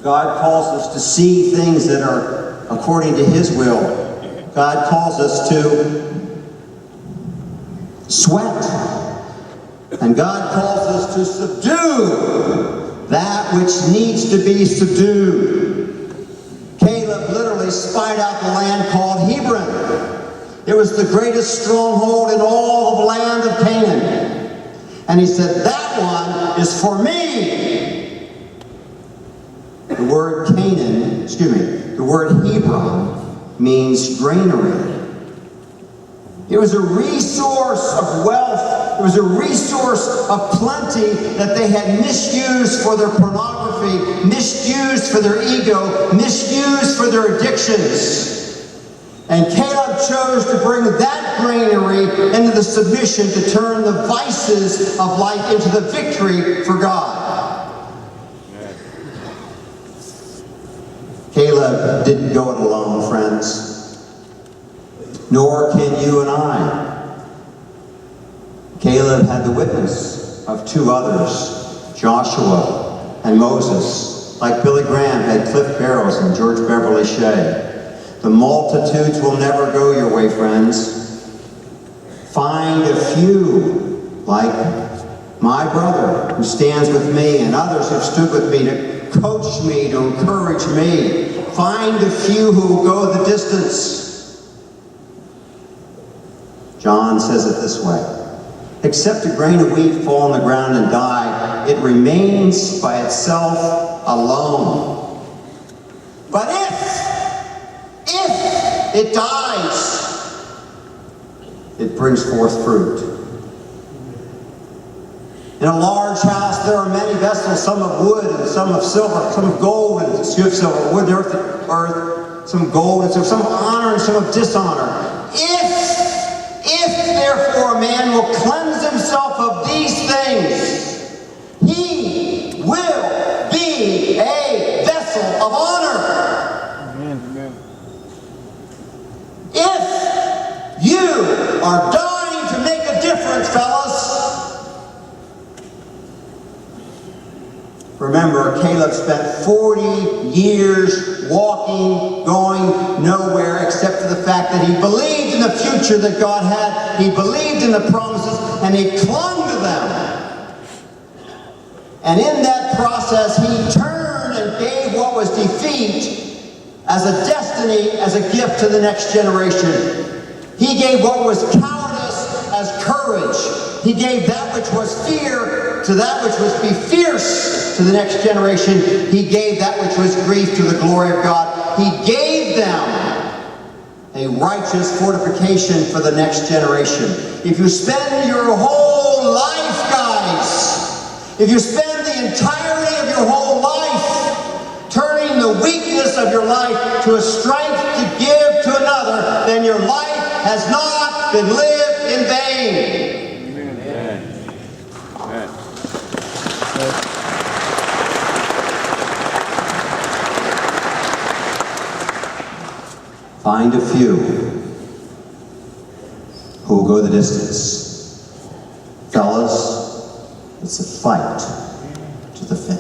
God calls us to see things that are according to His will. God calls us to sweat. And God calls us to subdue that which needs to be subdued. Caleb literally spied out the land called Hebron. It was the greatest stronghold in all of the land of Canaan. And he said, that one is for me. The word the word Hebron means granary. It was a resource of wealth. It was a resource of plenty that they had misused for their pornography, misused for their ego, misused for their addictions. And Caleb chose to bring that granary into the submission to turn the vices of life into the victory for God. Caleb didn't go it alone, friends. Nor can you and I. Caleb had the witness of two others, Joshua and Moses, like Billy Graham had Cliff Barrows and George Beverly Shea. The multitudes will never go your way, friends. Find a few, like my brother, who stands with me, and others who've stood with me to coach me, to encourage me. Find a few who will go the distance. John says it this way: except a grain of wheat fall on the ground and die, it remains by itself alone. But if it dies, it brings forth fruit. In a large house, there are many vessels, some of wood and some of silver, some of gold and silver, wood, earth, some gold and silver, some of honor and some of dishonor. If therefore a man will cleanse himself of these things, he will be a vessel of honor. Amen. If you are dying to make a difference, fellas, remember, Caleb spent 40 years walking, going nowhere except for the fact that he believed in the future that God had. He believed in the promises, and he clung to them. And in that process, he turned and gave what was defeat as a destiny, as a gift to the next generation. He gave what was cowardice as courage. He gave that which was fear to that which was be fierce to the next generation. He gave that which was grief to the glory of God. He gave them a righteous fortification for the next generation. If you spend your whole life, guys, if you spend the entirety of your whole life turning the weakness of your life to a strength to give to another, then your life has not been lived in vain. Amen. Amen. Find a few who will go the distance. Fellas, it's a fight to the finish.